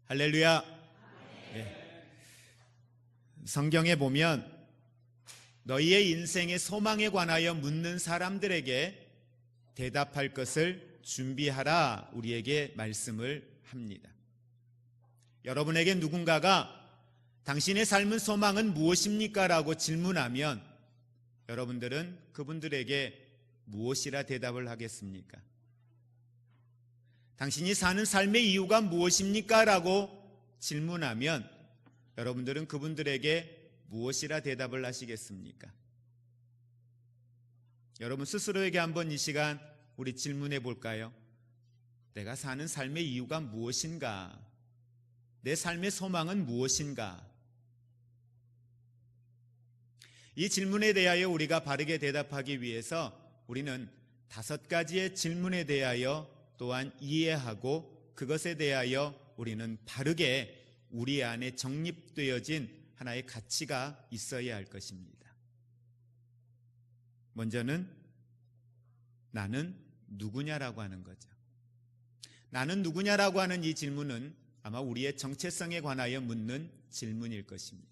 할렐루야. 네. 성경에 보면 너희의 인생의 소망에 관하여 묻는 사람들에게 대답할 것을 준비하라 우리에게 말씀을 합니다. 여러분에게 누군가가 당신의 삶의 소망은 무엇입니까? 라고 질문하면 여러분들은 그분들에게 무엇이라 대답을 하겠습니까? 당신이 사는 삶의 이유가 무엇입니까? 라고 질문하면 여러분들은 그분들에게 무엇이라 대답을 하시겠습니까? 여러분 스스로에게 한번 이 시간 우리 질문해 볼까요? 내가 사는 삶의 이유가 무엇인가? 내 삶의 소망은 무엇인가? 이 질문에 대하여 우리가 바르게 대답하기 위해서 우리는 5가지의 질문에 대하여 또한 이해하고 그것에 대하여 우리는 바르게 우리 안에 정립되어진 하나의 가치가 있어야 할 것입니다. 먼저는 나는 누구냐라고 하는 거죠. 나는 누구냐라고 하는 이 질문은 아마 우리의 정체성에 관하여 묻는 질문일 것입니다.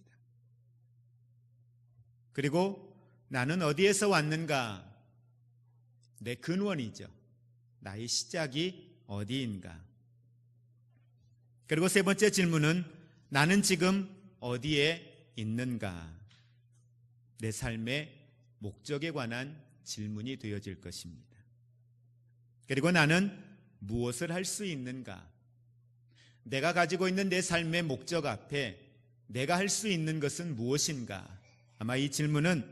그리고 나는 어디에서 왔는가? 내 근원이죠. 나의 시작이 어디인가? 그리고 세 번째 질문은 나는 지금 어디에 있는가? 내 삶의 목적에 관한 질문이 되어질 것입니다. 그리고 나는 무엇을 할 수 있는가? 내가 가지고 있는 내 삶의 목적 앞에 내가 할 수 있는 것은 무엇인가? 아마 이 질문은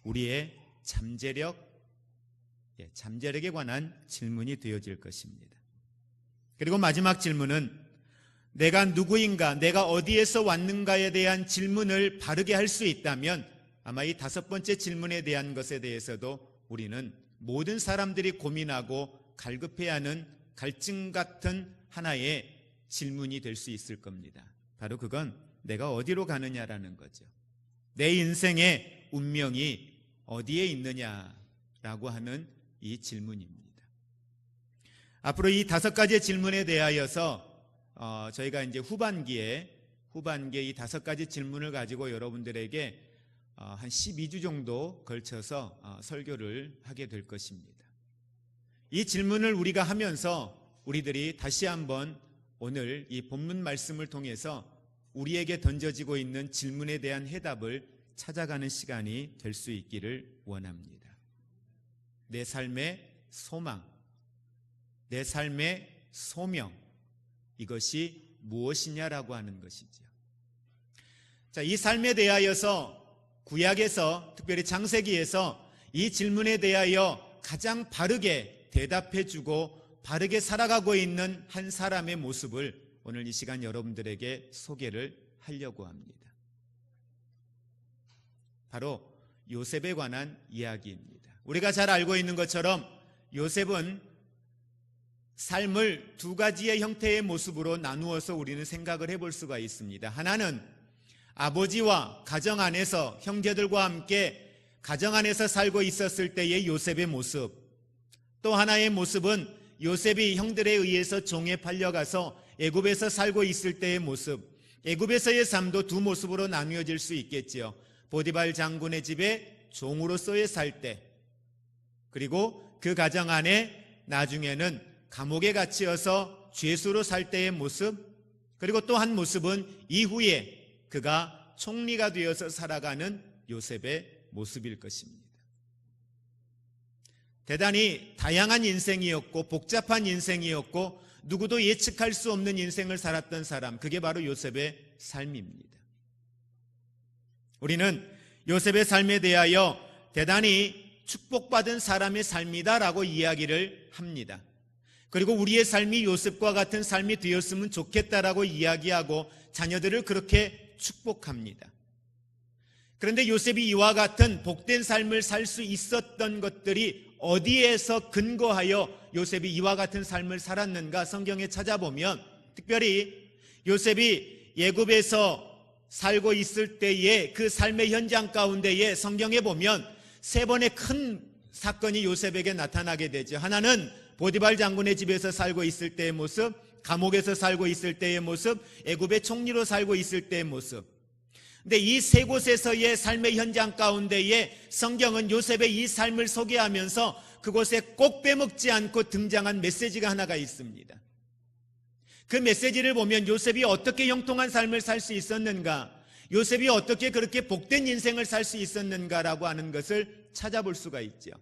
우리의 잠재력에 관한 질문이 되어질 것입니다. 그리고 마지막 질문은 내가 누구인가, 내가 어디에서 왔는가에 대한 질문을 바르게 할 수 있다면 아마 이 5번째 질문에 대한 것에 대해서도 우리는 모든 사람들이 고민하고 갈급해하는 갈증 같은 하나의 질문이 될 수 있을 겁니다. 바로 그건 내가 어디로 가느냐라는 거죠. 내 인생의 운명이 어디에 있느냐라고 하는 이 질문입니다. 앞으로 이 5가지의 질문에 대하여서 저희가 이제 후반기에 이 5가지 질문을 가지고 여러분들에게 한 12주 정도 걸쳐서 설교를 하게 될 것입니다. 이 질문을 우리가 하면서 우리들이 다시 한번 오늘 이 본문 말씀을 통해서 우리에게 던져지고 있는 질문에 대한 해답을 찾아가는 시간이 될 수 있기를 원합니다. 내 삶의 소망, 내 삶의 소명, 이것이 무엇이냐라고 하는 것이죠. 자, 이 삶에 대하여서 구약에서 특별히 창세기에서 이 질문에 대하여 가장 바르게 대답해주고 바르게 살아가고 있는 한 사람의 모습을 오늘 이 시간 여러분들에게 소개를 하려고 합니다. 바로 요셉에 관한 이야기입니다. 우리가 잘 알고 있는 것처럼 요셉은 삶을 2가지의 형태의 모습으로 나누어서 우리는 생각을 해볼 수가 있습니다. 하나는 아버지와 가정 안에서 형제들과 함께 가정 안에서 살고 있었을 때의 요셉의 모습, 또 하나의 모습은 요셉이 형들에 의해서 종에 팔려가서 애굽에서 살고 있을 때의 모습, 애굽에서의 삶도 2 모습으로 나누어질 수 있겠지요. 보디발 장군의 집에 종으로서의 살 때, 그리고 그 가정 안에 나중에는 감옥에 갇혀서 죄수로 살 때의 모습, 그리고 또 한 모습은 이후에 그가 총리가 되어서 살아가는 요셉의 모습일 것입니다. 대단히 다양한 인생이었고 복잡한 인생이었고 누구도 예측할 수 없는 인생을 살았던 사람, 그게 바로 요셉의 삶입니다. 우리는 요셉의 삶에 대하여 대단히 축복받은 사람의 삶이다라고 이야기를 합니다. 그리고 우리의 삶이 요셉과 같은 삶이 되었으면 좋겠다라고 이야기하고 자녀들을 그렇게 축복합니다. 그런데 요셉이 이와 같은 복된 삶을 살 수 있었던 것들이 어디에서 근거하여 요셉이 이와 같은 삶을 살았는가 성경에 찾아보면 특별히 요셉이 애굽에서 살고 있을 때의 그 삶의 현장 가운데에 성경에 보면 3번의 큰 사건이 요셉에게 나타나게 되죠. 하나는 보디발 장군의 집에서 살고 있을 때의 모습, 감옥에서 살고 있을 때의 모습, 애굽의 총리로 살고 있을 때의 모습. 근데 이 세 곳에서의 삶의 현장 가운데에 성경은 요셉의 이 삶을 소개하면서 그곳에 꼭 빼먹지 않고 등장한 메시지가 하나가 있습니다. 그 메시지를 보면 요셉이 어떻게 형통한 삶을 살 수 있었는가, 요셉이 어떻게 그렇게 복된 인생을 살 수 있었는가라고 하는 것을 찾아볼 수가 있죠.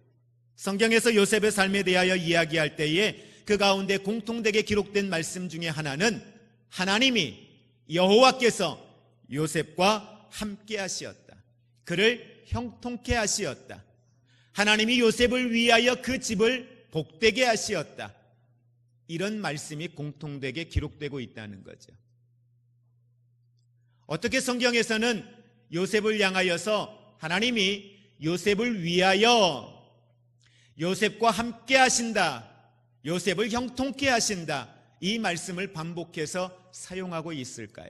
성경에서 요셉의 삶에 대하여 이야기할 때에 그 가운데 공통되게 기록된 말씀 중에 하나는 하나님이 여호와께서 요셉과 함께 하시었다. 그를 형통케 하시었다. 하나님이 요셉을 위하여 그 집을 복되게 하시었다. 이런 말씀이 공통되게 기록되고 있다는 거죠. 어떻게 성경에서는 요셉을 향하여서 하나님이 요셉을 위하여 요셉과 함께 하신다, 요셉을 형통케 하신다, 이 말씀을 반복해서 사용하고 있을까요?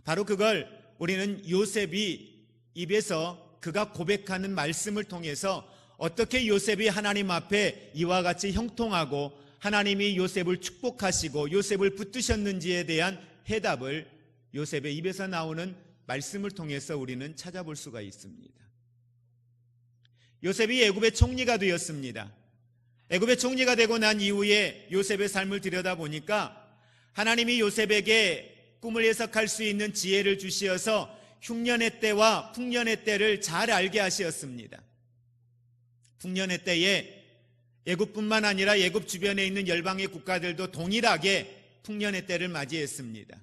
바로 그걸 우리는 요셉이 입에서 그가 고백하는 말씀을 통해서 어떻게 요셉이 하나님 앞에 이와 같이 형통하고 하나님이 요셉을 축복하시고 요셉을 붙드셨는지에 대한 해답을 요셉의 입에서 나오는 말씀을 통해서 우리는 찾아볼 수가 있습니다. 요셉이 애굽의 총리가 되었습니다. 애굽의 총리가 되고 난 이후에 요셉의 삶을 들여다보니까 하나님이 요셉에게 꿈을 해석할 수 있는 지혜를 주시어서 흉년의 때와 풍년의 때를 잘 알게 하셨습니다. 풍년의 때에 애굽뿐만 아니라 애굽 주변에 있는 열방의 국가들도 동일하게 풍년의 때를 맞이했습니다.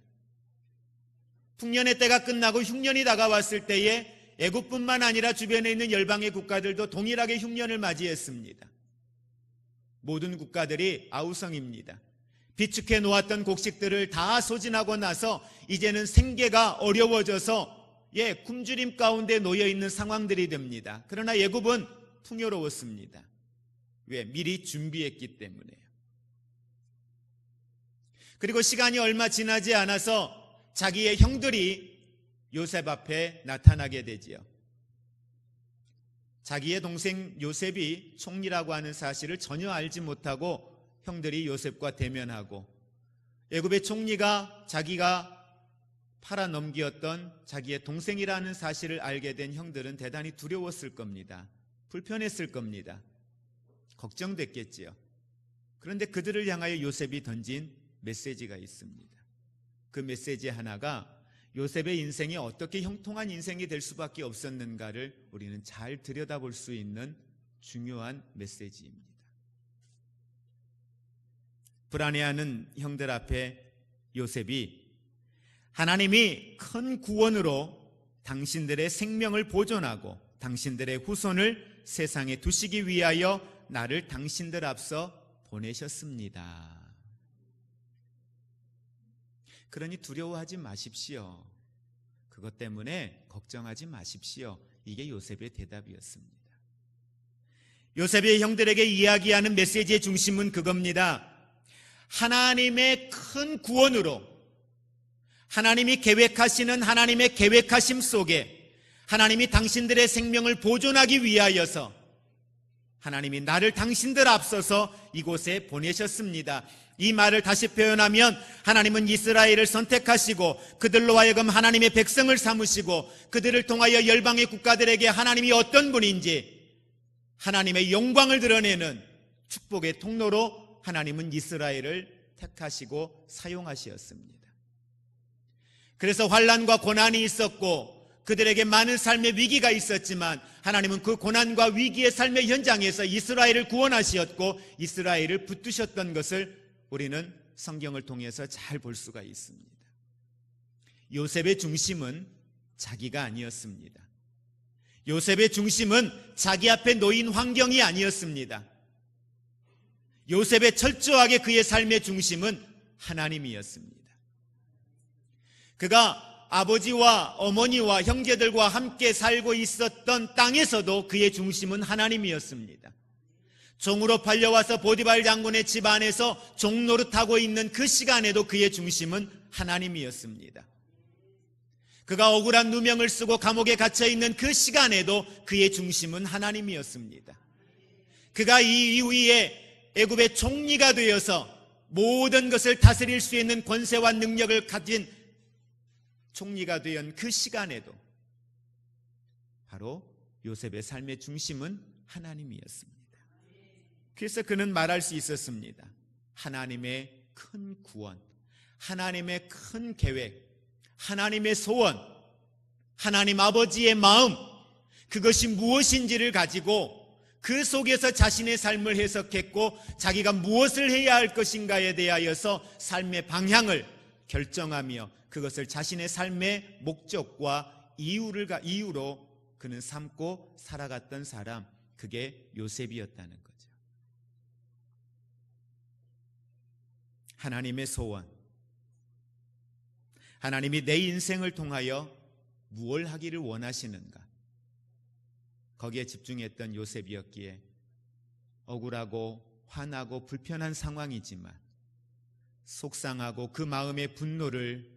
풍년의 때가 끝나고 흉년이 다가왔을 때에 애굽뿐만 아니라 주변에 있는 열방의 국가들도 동일하게 흉년을 맞이했습니다. 모든 국가들이 아우성입니다. 비축해 놓았던 곡식들을 다 소진하고 나서 이제는 생계가 어려워져서 굶주림 가운데 놓여 있는 상황들이 됩니다. 그러나 애굽은 풍요로웠습니다. 왜? 미리 준비했기 때문에요. 그리고 시간이 얼마 지나지 않아서 자기의 형들이 요셉 앞에 나타나게 되지요. 자기의 동생 요셉이 총리라고 하는 사실을 전혀 알지 못하고 형들이 요셉과 대면하고 애굽의 총리가 자기가 팔아넘기었던 자기의 동생이라는 사실을 알게 된 형들은 대단히 두려웠을 겁니다. 불편했을 겁니다. 걱정됐겠지요. 그런데 그들을 향하여 요셉이 던진 메시지가 있습니다. 그 메시지 하나가 요셉의 인생이 어떻게 형통한 인생이 될 수밖에 없었는가를 우리는 잘 들여다볼 수 있는 중요한 메시지입니다. 불안해하는 형들 앞에 요셉이 하나님이 큰 구원으로 당신들의 생명을 보존하고 당신들의 후손을 세상에 두시기 위하여 나를 당신들 앞서 보내셨습니다. 그러니 두려워하지 마십시오. 그것 때문에 걱정하지 마십시오. 이게 요셉의 대답이었습니다. 요셉의 형들에게 이야기하는 메시지의 중심은 그겁니다. 하나님의 큰 구원으로 하나님이 계획하시는 하나님의 계획하심 속에 하나님이 당신들의 생명을 보존하기 위하여서 하나님이 나를 당신들 앞서서 이곳에 보내셨습니다. 이 말을 다시 표현하면 하나님은 이스라엘을 선택하시고 그들로 하여금 하나님의 백성을 삼으시고 그들을 통하여 열방의 국가들에게 하나님이 어떤 분인지 하나님의 영광을 드러내는 축복의 통로로 하나님은 이스라엘을 택하시고 사용하셨습니다. 그래서 환난과 고난이 있었고 그들에게 많은 삶의 위기가 있었지만 하나님은 그 고난과 위기의 삶의 현장에서 이스라엘을 구원하셨고 이스라엘을 붙드셨던 것을 우리는 성경을 통해서 잘 볼 수가 있습니다. 요셉의 중심은 자기가 아니었습니다. 요셉의 중심은 자기 앞에 놓인 환경이 아니었습니다. 요셉의 철저하게 그의 삶의 중심은 하나님이었습니다. 그가 아버지와 어머니와 형제들과 함께 살고 있었던 땅에서도 그의 중심은 하나님이었습니다. 종으로 팔려와서 보디발 장군의 집 안에서 종노릇하고 있는 그 시간에도 그의 중심은 하나님이었습니다. 그가 억울한 누명을 쓰고 감옥에 갇혀있는 그 시간에도 그의 중심은 하나님이었습니다. 그가 이 이후에 애굽의 총리가 되어서 모든 것을 다스릴 수 있는 권세와 능력을 가진 총리가 된 그 시간에도 바로 요셉의 삶의 중심은 하나님이었습니다. 그래서 그는 말할 수 있었습니다. 하나님의 큰 구원, 하나님의 큰 계획, 하나님의 소원, 하나님 아버지의 마음, 그것이 무엇인지를 가지고 그 속에서 자신의 삶을 해석했고 자기가 무엇을 해야 할 것인가에 대하여서 삶의 방향을 결정하며 그것을 자신의 삶의 목적과 이유로 그는 삼고 살아갔던 사람, 그게 요셉이었다는 거죠. 하나님의 소원, 하나님이 내 인생을 통하여 무엇을 하기를 원하시는가, 거기에 집중했던 요셉이었기에 억울하고 화나고 불편한 상황이지만 속상하고 그 마음의 분노를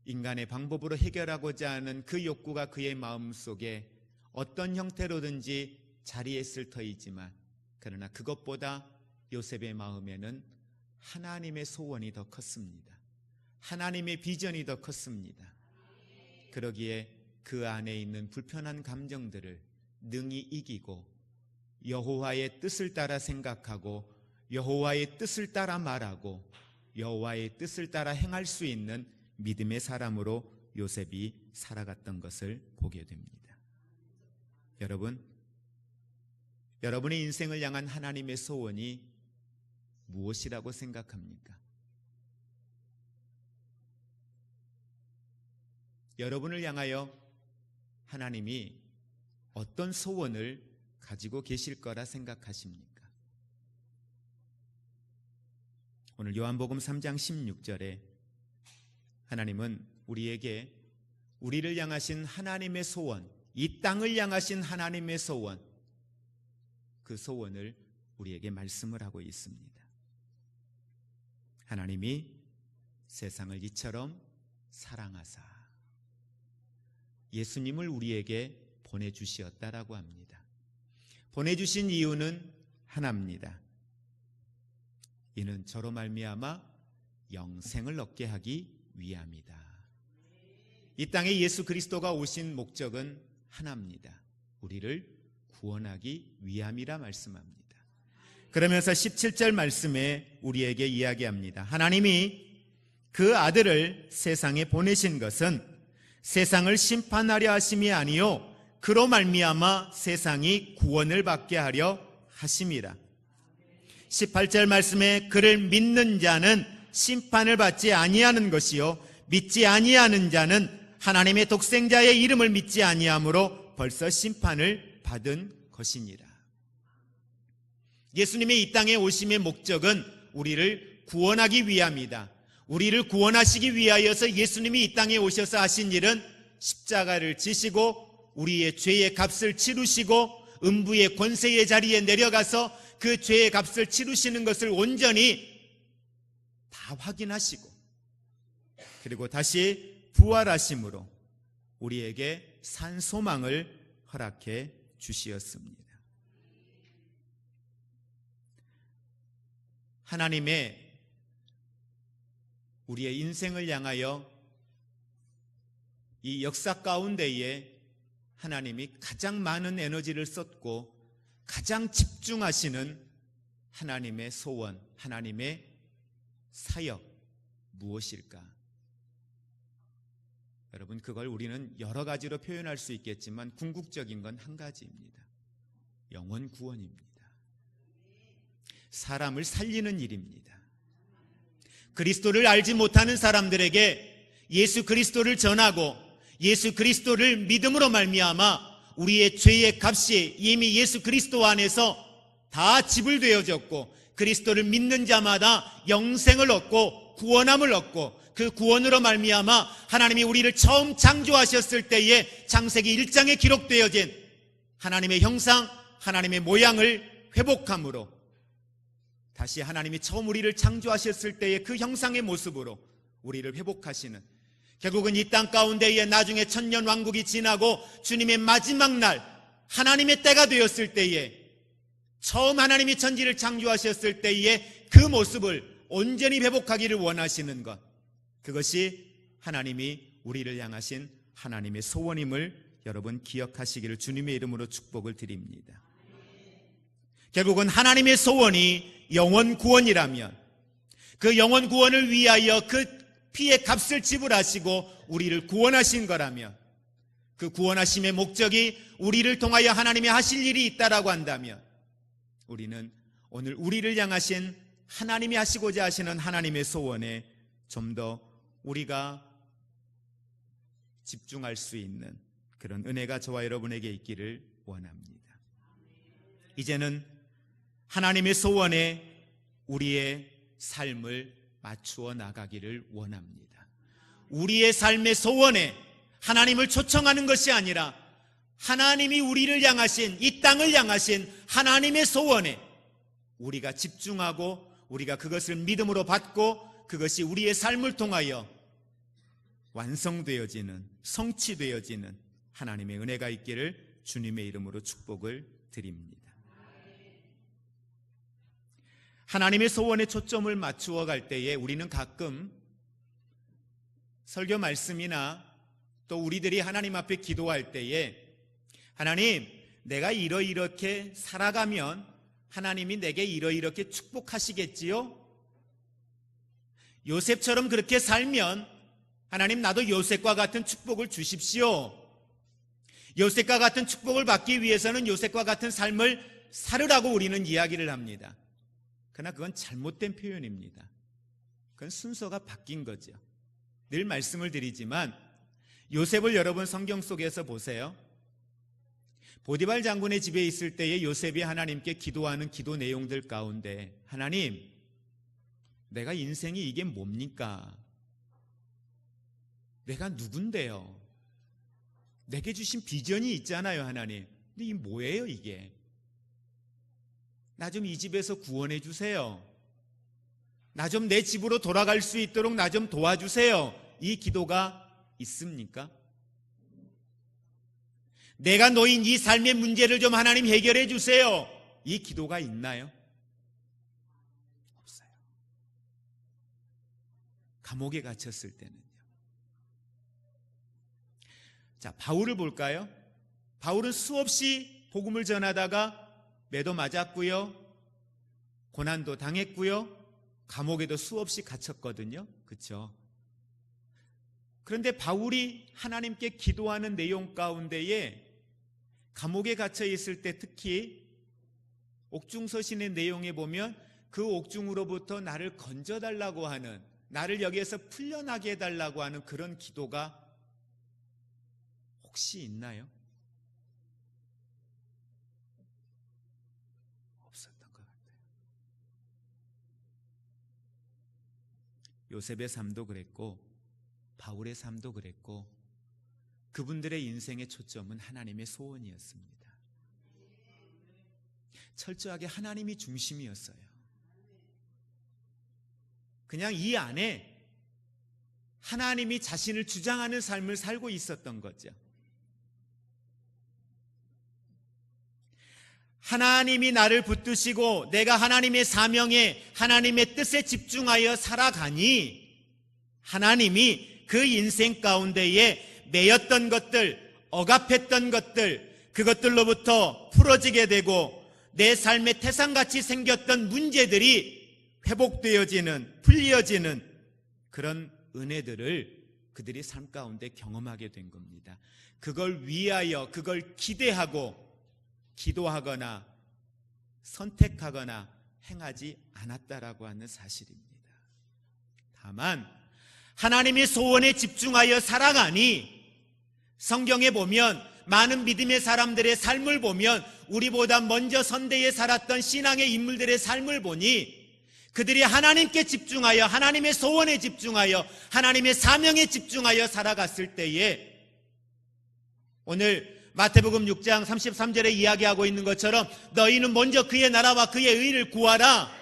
인간의 방법으로 해결하고자 하는 그 욕구가 그의 마음속에 어떤 형태로든지 자리했을 터이지만, 그러나 그것보다 요셉의 마음에는 하나님의 소원이 더 컸습니다. 하나님의 비전이 더 컸습니다. 그러기에 그 안에 있는 불편한 감정들을 능히 이기고 여호와의 뜻을 따라 생각하고 여호와의 뜻을 따라 말하고 여호와의 뜻을 따라 행할 수 있는 믿음의 사람으로 요셉이 살아갔던 것을 보게 됩니다. 여러분의 인생을 향한 하나님의 소원이 무엇이라고 생각합니까? 여러분을 향하여 하나님이 어떤 소원을 가지고 계실 거라 생각하십니까? 오늘 요한복음 3장 16절에 하나님은 우리를 향하신 하나님의 소원, 이 땅을 향하신 하나님의 소원, 그 소원을 우리에게 말씀을 하고 있습니다. 하나님이 세상을 이처럼 사랑하사 예수님을 우리에게 보내주시었다라고 합니다. 보내주신 이유는 하나입니다. 이는 저로 말미암아 영생을 얻게 하기 위함이다. 이 땅에 예수 그리스도가 오신 목적은 하나입니다. 우리를 구원하기 위함이라 말씀합니다. 그러면서 17절 말씀에 우리에게 이야기합니다. 하나님이 그 아들을 세상에 보내신 것은 세상을 심판하려 하심이 아니요 그로 말미암아 세상이 구원을 받게 하려 하심이라. 18절 말씀에 그를 믿는 자는 심판을 받지 아니하는 것이요 믿지 아니하는 자는 하나님의 독생자의 이름을 믿지 아니하므로 벌써 심판을 받은 것이니라. 예수님의 이 땅에 오심의 목적은 우리를 구원하기 위함이다. 우리를 구원하시기 위하여서 예수님이 이 땅에 오셔서 하신 일은 십자가를 지시고 우리의 죄의 값을 치루시고 음부의 권세의 자리에 내려가서 그 죄의 값을 치루시는 것을 온전히 다 확인하시고 그리고 다시 부활하심으로 우리에게 산 소망을 허락해 주시었습니다. 하나님의 우리의 인생을 향하여 이 역사 가운데에 하나님이 가장 많은 에너지를 쏟고 가장 집중하시는 하나님의 소원, 하나님의 사역 무엇일까? 여러분, 그걸 우리는 여러 가지로 표현할 수 있겠지만 궁극적인 건 한 가지입니다. 영혼 구원입니다. 사람을 살리는 일입니다. 그리스도를 알지 못하는 사람들에게 예수 그리스도를 전하고 예수 그리스도를 믿음으로 말미암아 우리의 죄의 값이 이미 예수 그리스도 안에서 다 지불되어졌고 그리스도를 믿는 자마다 영생을 얻고 구원함을 얻고 그 구원으로 말미암아 하나님이 우리를 처음 창조하셨을 때에 창세기 1장에 기록되어진 하나님의 형상, 하나님의 모양을 회복함으로 다시 하나님이 처음 우리를 창조하셨을 때의 그 형상의 모습으로 우리를 회복하시는, 결국은 이 땅 가운데에 나중에 천년 왕국이 지나고 주님의 마지막 날 하나님의 때가 되었을 때에 처음 하나님이 천지를 창조하셨을 때의 그 모습을 온전히 회복하기를 원하시는 것, 그것이 하나님이 우리를 향하신 하나님의 소원임을 여러분 기억하시기를 주님의 이름으로 축복을 드립니다. 결국은 하나님의 소원이 영원 구원이라면 그 영원 구원을 위하여 그 피의 값을 지불하시고 우리를 구원하신 거라면, 그 구원하심의 목적이 우리를 통하여 하나님이 하실 일이 있다라고 한다면, 우리는 오늘 우리를 향하신 하나님이 하시고자 하시는 하나님의 소원에 좀 더 우리가 집중할 수 있는 그런 은혜가 저와 여러분에게 있기를 원합니다. 이제는 하나님의 소원에 우리의 삶을 맞추어 나가기를 원합니다. 우리의 삶의 소원에 하나님을 초청하는 것이 아니라 하나님이 우리를 향하신, 이 땅을 향하신 하나님의 소원에 우리가 집중하고 우리가 그것을 믿음으로 받고 그것이 우리의 삶을 통하여 완성되어지는, 성취되어지는 하나님의 은혜가 있기를 주님의 이름으로 축복을 드립니다. 하나님의 소원에 초점을 맞추어 갈 때에 우리는 가끔 설교 말씀이나 또 우리들이 하나님 앞에 기도할 때에 하나님, 내가 이렇게 살아가면 하나님이 내게 이렇게 축복하시겠지요? 요셉처럼 그렇게 살면 하나님, 나도 요셉과 같은 축복을 주십시오. 요셉과 같은 축복을 받기 위해서는 요셉과 같은 삶을 살으라고 우리는 이야기를 합니다. 그러나 그건 잘못된 표현입니다. 그건 순서가 바뀐 거죠. 늘 말씀을 드리지만 요셉을 여러분 성경 속에서 보세요. 보디발 장군의 집에 있을 때에 요셉이 하나님께 기도하는 기도 내용들 가운데, 하나님, 내가 인생이 이게 뭡니까? 내가 누군데요? 내게 주신 비전이 있잖아요, 하나님. 근데 이게 뭐예요, 이게? 나 좀 이 집에서 구원해 주세요. 나 좀 내 집으로 돌아갈 수 있도록 나 좀 도와주세요. 이 기도가 있습니까? 내가 놓인 이 삶의 문제를 좀 하나님 해결해 주세요. 이 기도가 있나요? 없어요. 감옥에 갇혔을 때는요. 자, 바울을 볼까요? 바울은 수없이 복음을 전하다가 매도 맞았고요, 고난도 당했고요, 감옥에도 수없이 갇혔거든요. 그렇죠? 그런데 바울이 하나님께 기도하는 내용 가운데에 감옥에 갇혀 있을 때 특히 옥중서신의 내용에 보면 그 옥중으로부터 나를 건져달라고 하는, 나를 여기에서 풀려나게 해달라고 하는 그런 기도가 혹시 있나요? 없었던 것 같아요. 요셉의 삶도 그랬고 바울의 삶도 그랬고 그분들의 인생의 초점은 하나님의 소원이었습니다. 철저하게 하나님이 중심이었어요. 그냥 이 안에 하나님이 자신을 주장하는 삶을 살고 있었던 거죠. 하나님이 나를 붙드시고 내가 하나님의 사명에, 하나님의 뜻에 집중하여 살아가니 하나님이 그 인생 가운데에 매였던 것들, 억압했던 것들, 그것들로부터 풀어지게 되고 내 삶에 태산같이 생겼던 문제들이 회복되어지는, 풀려지는 그런 은혜들을 그들이 삶 가운데 경험하게 된 겁니다. 그걸 위하여, 그걸 기대하고 기도하거나 선택하거나 행하지 않았다라고 하는 사실입니다. 다만 하나님의 소원에 집중하여 살아가니 성경에 보면 많은 믿음의 사람들의 삶을 보면 우리보다 먼저 선대에 살았던 신앙의 인물들의 삶을 보니 그들이 하나님께 집중하여 하나님의 소원에 집중하여 하나님의 사명에 집중하여 살아갔을 때에 오늘 마태복음 6장 33절에 이야기하고 있는 것처럼 너희는 먼저 그의 나라와 그의 의를 구하라.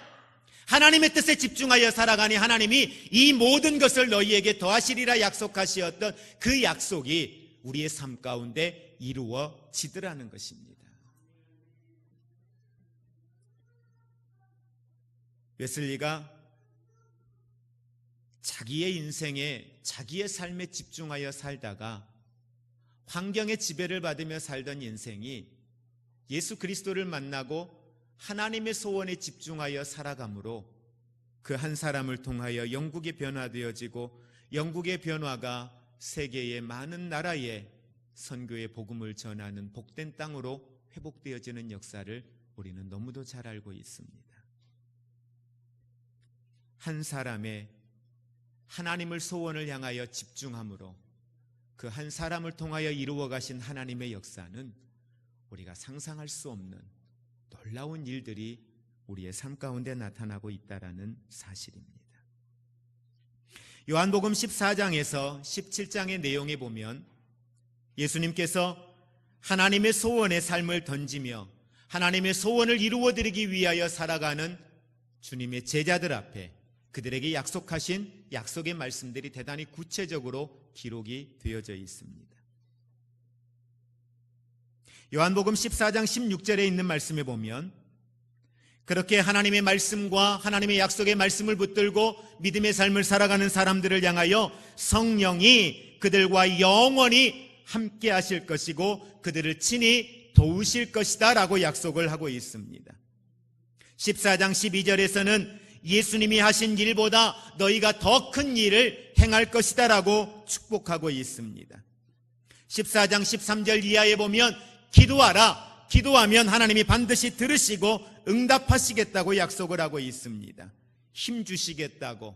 하나님의 뜻에 집중하여 살아가니 하나님이 이 모든 것을 너희에게 더하시리라 약속하시었던 그 약속이 우리의 삶 가운데 이루어지더라는 것입니다. 웨슬리가 자기의 인생에 자기의 삶에 집중하여 살다가 환경의 지배를 받으며 살던 인생이 예수 그리스도를 만나고 하나님의 소원에 집중하여 살아가므로 그 한 사람을 통하여 영국이 변화되어지고 영국의 변화가 세계의 많은 나라에 선교의 복음을 전하는 복된 땅으로 회복되어지는 역사를 우리는 너무도 잘 알고 있습니다. 한 사람의 하나님을 소원을 향하여 집중함으로 그 한 사람을 통하여 이루어 가신 하나님의 역사는 우리가 상상할 수 없는 놀라운 일들이 우리의 삶 가운데 나타나고 있다는 사실입니다. 요한복음 14장에서 17장의 내용에 보면 예수님께서 하나님의 소원의 삶을 던지며 하나님의 소원을 이루어드리기 위하여 살아가는 주님의 제자들 앞에 그들에게 약속하신 약속의 말씀들이 대단히 구체적으로 기록이 되어져 있습니다. 요한복음 14장 16절에 있는 말씀에 보면 그렇게 하나님의 말씀과 하나님의 약속의 말씀을 붙들고 믿음의 삶을 살아가는 사람들을 향하여 성령이 그들과 영원히 함께 하실 것이고 그들을 친히 도우실 것이다 라고 약속을 하고 있습니다. 14장 12절에서는 예수님이 하신 일보다 너희가 더 큰 일을 행할 것이다 라고 축복하고 있습니다. 14장 13절 이하에 보면 기도하라, 기도하면 하나님이 반드시 들으시고 응답하시겠다고 약속을 하고 있습니다. 힘 주시겠다고,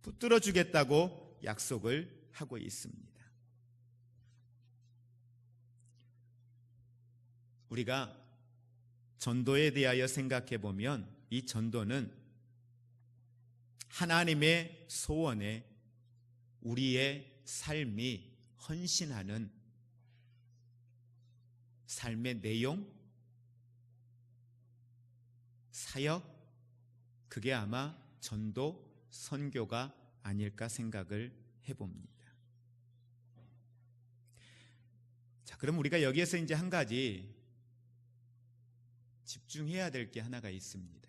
붙들어 주겠다고 약속을 하고 있습니다. 우리가 전도에 대하여 생각해 보면 이 전도는 하나님의 소원에 우리의 삶이 헌신하는 삶의 내용, 사역, 그게 아마 전도, 선교가 아닐까 생각을 해봅니다. 자, 그럼 우리가 여기에서 이제 한 가지 집중해야 될 게 하나가 있습니다.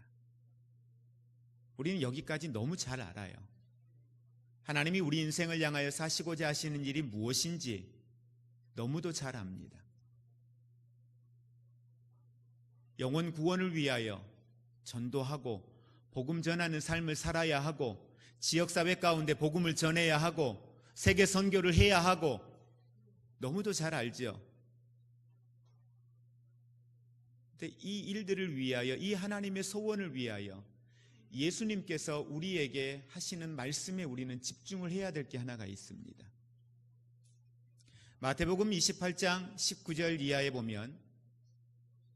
우리는 여기까지 너무 잘 알아요. 하나님이 우리 인생을 향하여 사시고자 하시는 일이 무엇인지 너무도 잘 압니다. 영혼 구원을 위하여 전도하고 복음 전하는 삶을 살아야 하고 지역사회 가운데 복음을 전해야 하고 세계 선교를 해야 하고 너무도 잘 알죠. 근데 이 일들을 위하여, 이 하나님의 소원을 위하여 예수님께서 우리에게 하시는 말씀에 우리는 집중을 해야 될 게 하나가 있습니다. 마태복음 28장 19절 이하에 보면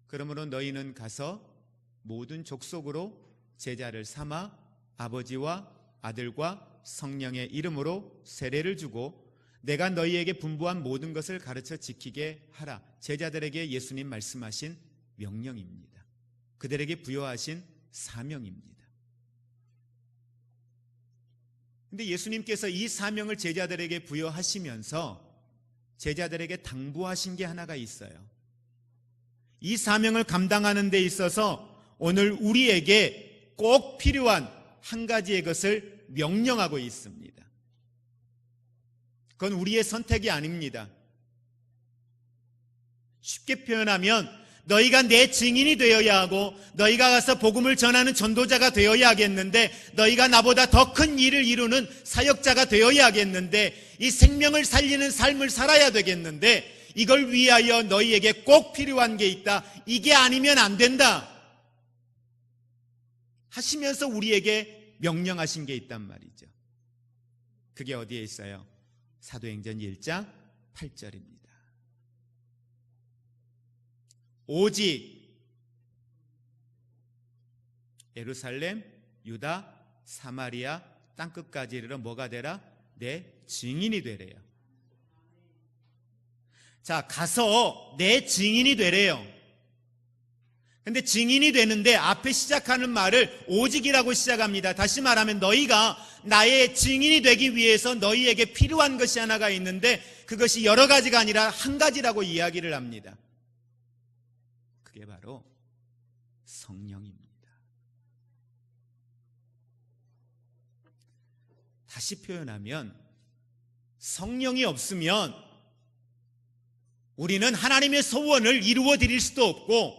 그러므로 너희는 가서 모든 족속으로 제자를 삼아 아버지와 아들과 성령의 이름으로 세례를 주고 내가 너희에게 분부한 모든 것을 가르쳐 지키게 하라. 제자들에게 예수님 말씀하신 명령입니다. 그들에게 부여하신 사명입니다. 근데 예수님께서 이 사명을 제자들에게 부여하시면서 제자들에게 당부하신 게 하나가 있어요. 이 사명을 감당하는 데 있어서 오늘 우리에게 꼭 필요한 한 가지의 것을 명령하고 있습니다. 그건 우리의 선택이 아닙니다. 쉽게 표현하면 너희가 내 증인이 되어야 하고 너희가 가서 복음을 전하는 전도자가 되어야 하겠는데 너희가 나보다 더 큰 일을 이루는 사역자가 되어야 하겠는데 이 생명을 살리는 삶을 살아야 되겠는데 이걸 위하여 너희에게 꼭 필요한 게 있다. 이게 아니면 안 된다 하시면서 우리에게 명령하신 게 있단 말이죠. 그게 어디에 있어요? 사도행전 1장 8절입니다. 오직 예루살렘, 유다, 사마리아 땅끝까지 이르러 뭐가 되라? 내 증인이 되래요. 자, 가서 내 증인이 되래요. 근데 증인이 되는데 앞에 시작하는 말을 오직이라고 시작합니다. 다시 말하면 너희가 나의 증인이 되기 위해서 너희에게 필요한 것이 하나가 있는데 그것이 여러 가지가 아니라 한 가지라고 이야기를 합니다. 그게 바로 성령입니다. 다시 표현하면 성령이 없으면 우리는 하나님의 소원을 이루어 드릴 수도 없고,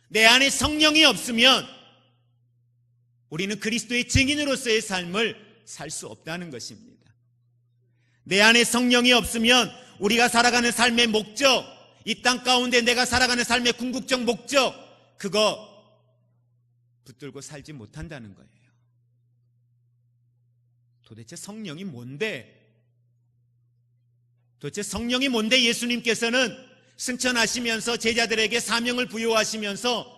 내 안에 성령이 없으면 우리는 그리스도의 증인으로서의 삶을 살 수 없다는 것입니다. 내 안에 성령이 없으면 우리가 살아가는 삶의 목적, 이 땅 가운데 내가 살아가는 삶의 궁극적 목적, 그거 붙들고 살지 못한다는 거예요. 도대체 성령이 뭔데? 예수님께서는 승천하시면서 제자들에게 사명을 부여하시면서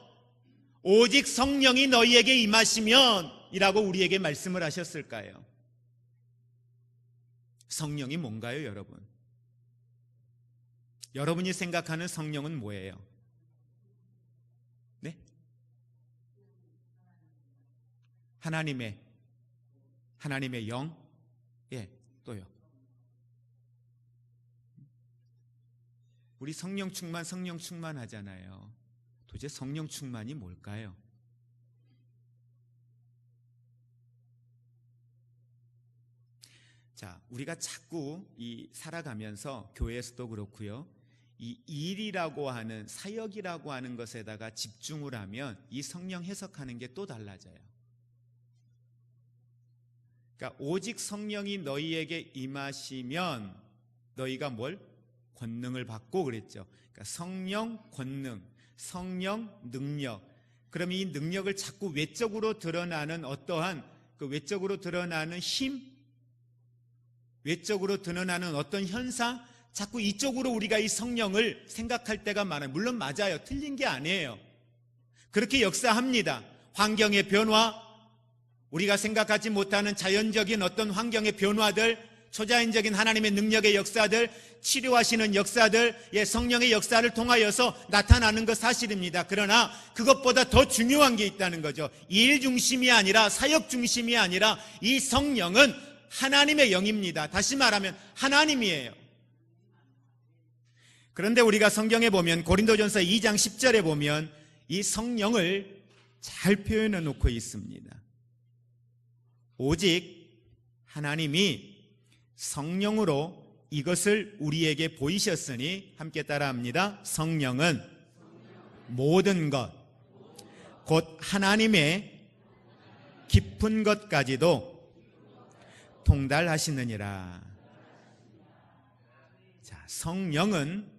오직 성령이 너희에게 임하시면 이라고 우리에게 말씀을 하셨을까요? 성령이 뭔가요, 여러분? 여러분이 생각하는 성령은 뭐예요? 네? 하나님의 영? 예, 또요. 우리 성령 충만 하잖아요. 도대체 성령 충만이 뭘까요? 자, 우리가 자꾸 살아가면서 교회에서도 그렇고요, 이 일이라고 하는, 사역이라고 하는 것에다가 집중을 하면 이 성령 해석하는 게 또 달라져요. 그러니까 오직 성령이 너희에게 임하시면 너희가 뭘? 권능을 받고 그랬죠. 그러니까 성령 권능, 성령 능력. 그럼 이 능력을 자꾸 외적으로 드러나는 어떠한 외적으로 드러나는 힘, 외적으로 드러나는 어떤 현상, 자꾸 이쪽으로 우리가 이 성령을 생각할 때가 많아요. 물론 맞아요. 틀린 게 아니에요. 그렇게 역사합니다. 환경의 변화, 우리가 생각하지 못하는 자연적인 어떤 환경의 변화들, 초자연적인 하나님의 능력의 역사들, 치료하시는 역사들, 성령의 역사를 통하여서 나타나는 것 사실입니다. 그러나 그것보다 더 중요한 게 있다는 거죠. 일 중심이 아니라, 사역 중심이 아니라 이 성령은 하나님의 영입니다. 다시 말하면 하나님이에요. 그런데 우리가 성경에 보면, 고린도전서 2장 10절에 보면 이 성령을 잘 표현해 놓고 있습니다. 오직 하나님이 성령으로 이것을 우리에게 보이셨으니, 함께 따라합니다. 성령은 모든 것, 곧 하나님의 깊은 것까지도 통달하시느니라. 자, 성령은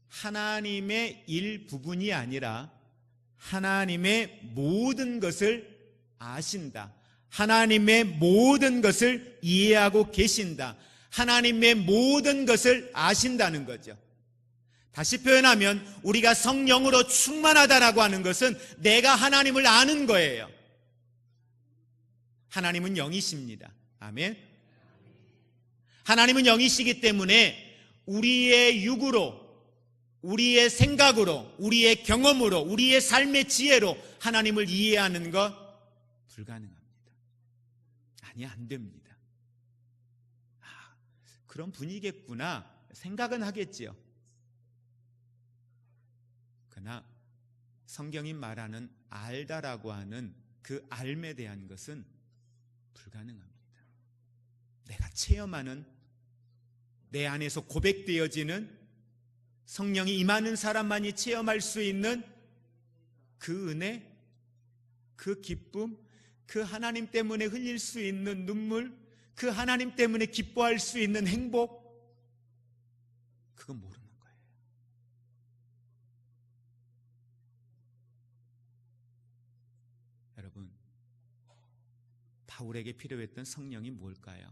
하나님의 일부분이 아니라 하나님의 모든 것을 아신다. 하나님의 모든 것을 이해하고 계신다. 하나님의 모든 것을 아신다는 거죠. 다시 표현하면 우리가 성령으로 충만하다라고 하는 것은 내가 하나님을 아는 거예요. 하나님은 영이십니다. 아멘. 하나님은 영이시기 때문에 우리의 육으로, 우리의 생각으로, 우리의 경험으로, 우리의 삶의 지혜로 하나님을 이해하는 것 불가능합니다. 아니, 안 됩니다. 그런 분이겠구나 생각은 하겠지요. 그러나 성경이 말하는 알다라고 하는 그 알에 대한 것은 불가능합니다. 내가 체험하는, 내 안에서 고백되어지는, 성령이 임하는 사람만이 체험할 수 있는 그 은혜, 그 기쁨, 그 하나님 때문에 흘릴 수 있는 눈물, 그 하나님 때문에 기뻐할 수 있는 행복, 그건 모르는 거예요. 여러분, 바울에게 필요했던 성령이 뭘까요?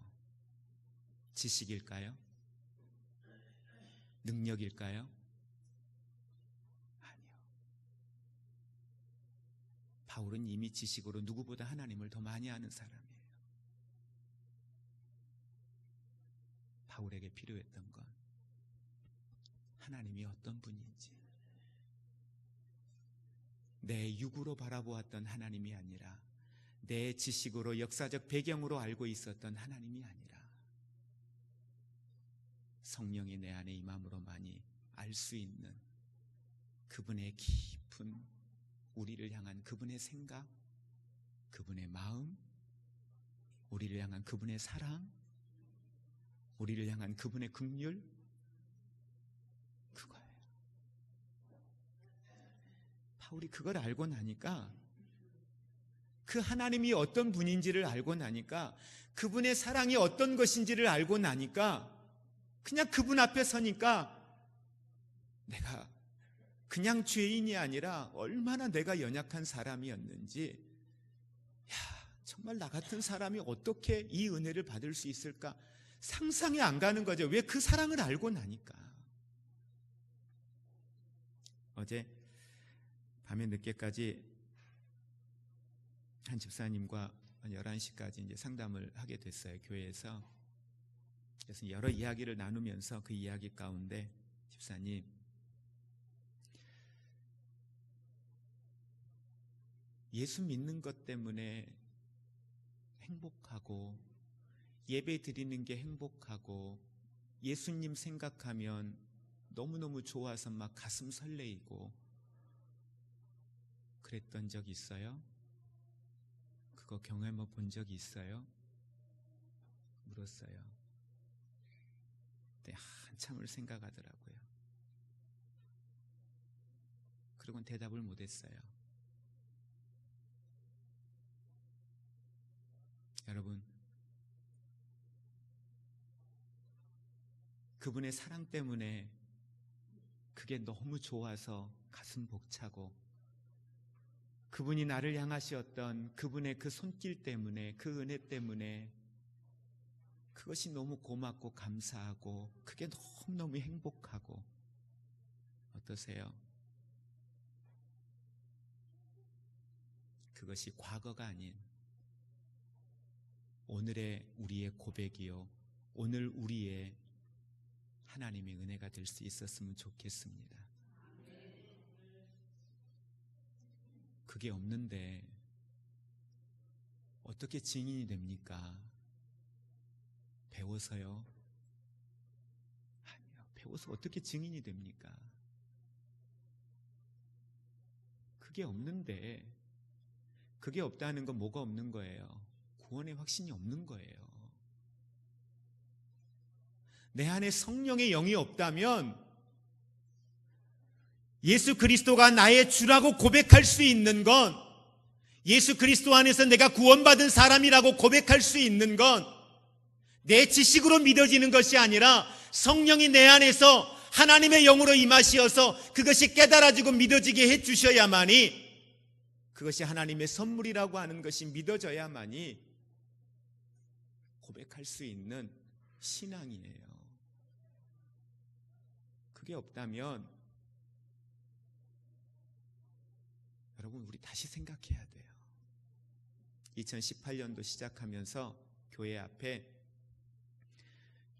지식일까요? 능력일까요? 아니요. 바울은 이미 지식으로 누구보다 하나님을 더 많이 아는 사람이에요. 바울에게 필요했던 건 하나님이 어떤 분인지, 내 육으로 바라보았던 하나님이 아니라 내 지식으로, 역사적 배경으로 알고 있었던 하나님이 아니라 성령이 내 안에 임함으로만이 알 수 있는 그분의 깊은, 우리를 향한 그분의 생각, 그분의 마음, 우리를 향한 그분의 사랑, 우리를 향한 그분의 긍휼, 그거예요. 바울이 그걸 알고 나니까, 그 하나님이 어떤 분인지를 알고 나니까, 그분의 사랑이 어떤 것인지를 알고 나니까, 그냥 그분 앞에 서니까 내가 그냥 죄인이 아니라 얼마나 내가 연약한 사람이었는지, 정말 나 같은 사람이 어떻게 이 은혜를 받을 수 있을까 상상이 안 가는 거죠. 왜? 그 사랑을 알고 나니까. 어제 밤에 늦게까지 한 집사님과 11시까지 이제 상담을 하게 됐어요, 교회에서. 그래서 여러 이야기를 나누면서 그 이야기 가운데 집사님, 예수 믿는 것 때문에 행복하고, 예배 드리는 게 행복하고, 예수님 생각하면 너무너무 좋아서 막 가슴 설레이고 그랬던 적 있어요? 그거 경험해 본 적이 있어요? 물었어요. 근데 한참을 생각하더라고요. 그리고는 대답을 못했어요. 여러분, 그분의 사랑 때문에 그게 너무 좋아서 가슴 벅차고, 그분이 나를 향하셨던 그분의 그 손길 때문에, 그 은혜 때문에 그것이 너무 고맙고 감사하고, 그게 너무너무 행복하고. 어떠세요? 그것이 과거가 아닌 오늘의 우리의 고백이요, 오늘 우리의 하나님의 은혜가 될 수 있었으면 좋겠습니다. 그게 없는데 어떻게 증인이 됩니까? 배워서요? 아니요. 배워서 어떻게 증인이 됩니까? 그게 없는데, 그게 없다는 건 뭐가 없는 거예요? 구원의 확신이 없는 거예요. 내 안에 성령의 영이 없다면 예수 그리스도가 나의 주라고 고백할 수 있는 건, 예수 그리스도 안에서 내가 구원받은 사람이라고 고백할 수 있는 건 내 지식으로 믿어지는 것이 아니라 성령이 내 안에서 하나님의 영으로 임하시어서 그것이 깨달아지고 믿어지게 해주셔야만이, 그것이 하나님의 선물이라고 하는 것이 믿어져야만이 고백할 수 있는 신앙이에요. 그게 없다면 여러분, 우리 다시 생각해야 돼요. 2018년도 시작하면서 교회 앞에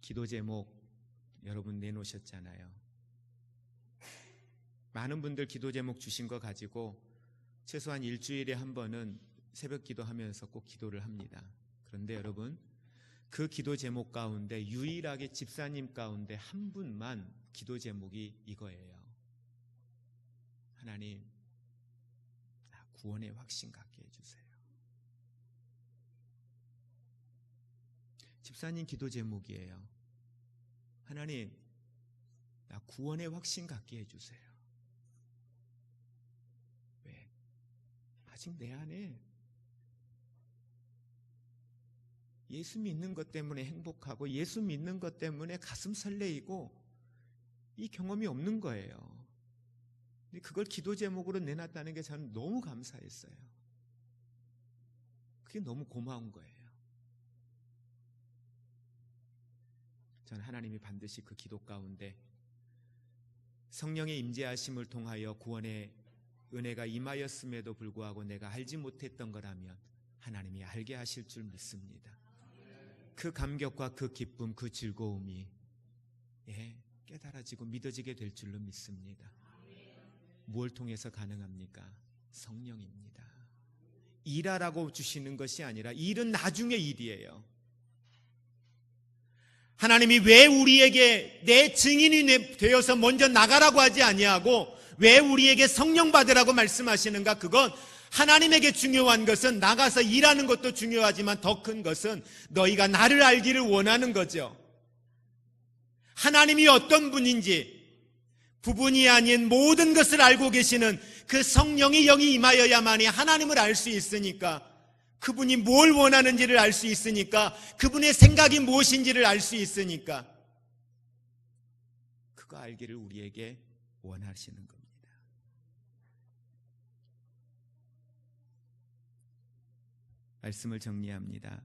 기도 제목 여러분 내놓으셨잖아요. 많은 분들 기도 제목 주신 거 가지고 최소한 일주일에 한 번은 새벽 기도하면서 꼭 기도를 합니다. 그런데 여러분, 그 기도 제목 가운데 유일하게 집사님 가운데 한 분만 기도 제목이 이거예요. 하나님, 구원의 확신 갖게 해주세요. 집사님 기도 제목이에요. 하나님, 나 구원의 확신 갖게 해주세요. 왜? 아직 내 안에 예수 믿는 것 때문에 행복하고, 예수 믿는 것 때문에 가슴 설레이고, 이 경험이 없는 거예요. 근데 그걸 기도 제목으로 내놨다는 게 저는 너무 감사했어요. 그게 너무 고마운 거예요. 저는 하나님이 반드시 그 기도 가운데 성령의 임재하심을 통하여 구원의 은혜가 임하였음에도 불구하고 내가 알지 못했던 거라면 하나님이 알게 하실 줄 믿습니다. 그 감격과 그 기쁨, 그 즐거움이 깨달아지고 믿어지게 될 줄로 믿습니다. 무엇을 통해서 가능합니까? 성령입니다. 일하라고 주시는 것이 아니라, 일은 나중의 일이에요. 하나님이 왜 우리에게 내 증인이 되어서 먼저 나가라고 하지 아니하고 왜 우리에게 성령 받으라고 말씀하시는가? 그건 하나님에게 중요한 것은 나가서 일하는 것도 중요하지만 더 큰 것은 너희가 나를 알기를 원하는 거죠. 하나님이 어떤 분인지 부분이 아닌 모든 것을 알고 계시는 그 성령이 영이 임하여야만이 하나님을 알 수 있으니까, 그분이 뭘 원하는지를 알 수 있으니까, 그분의 생각이 무엇인지를 알 수 있으니까, 그거 알기를 우리에게 원하시는 겁니다. 말씀을 정리합니다.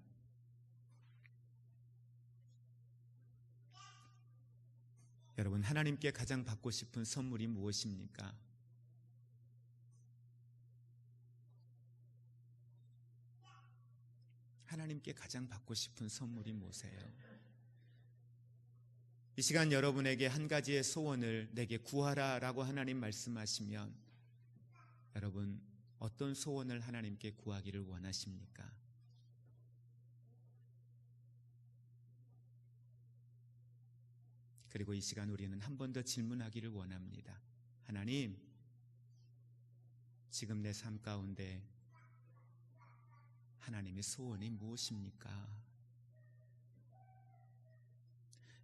여러분, 하나님께 가장 받고 싶은 선물이 무엇입니까? 하나님께 가장 받고 싶은 선물이 무엇이에요? 이 시간 여러분에게 한 가지의 소원을 내게 구하라 라고 하나님 말씀하시면, 여러분 어떤 소원을 하나님께 구하기를 원하십니까? 그리고 이 시간 우리는 한 번 더 질문하기를 원합니다. 하나님, 지금 내 삶 가운데 하나님의 소원이 무엇입니까?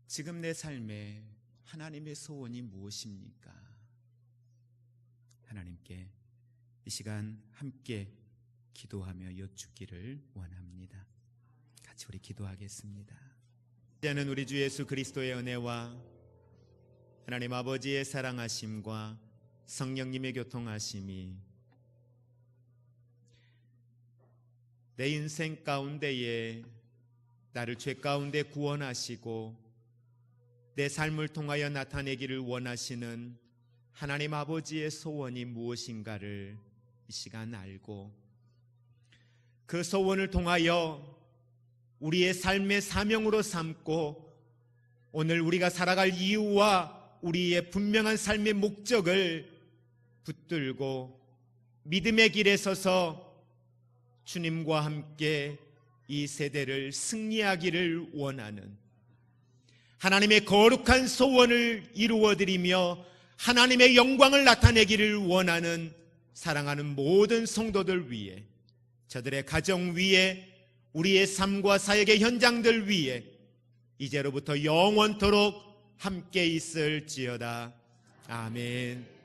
지금 내 삶에 하나님의 소원이 무엇입니까? 하나님께 이 시간 함께 기도하며 여쭙기를 원합니다. 같이 우리 기도하겠습니다. 이제는 우리 주 예수 그리스도의 은혜와 하나님 아버지의 사랑하심과 성령님의 교통하심이 내 인생 가운데에 나를 죄 가운데 구원하시고 내 삶을 통하여 나타내기를 원하시는 하나님 아버지의 소원이 무엇인가를 이 시간 알고, 그 소원을 통하여 우리의 삶의 사명으로 삼고 오늘 우리가 살아갈 이유와 우리의 분명한 삶의 목적을 붙들고 믿음의 길에 서서 주님과 함께 이 세대를 승리하기를 원하는 하나님의 거룩한 소원을 이루어드리며 하나님의 영광을 나타내기를 원하는 사랑하는 모든 성도들 위해, 저들의 가정 위에, 우리의 삶과 사역의 현장들 위에 이제로부터 영원토록 함께 있을지어다. 아멘.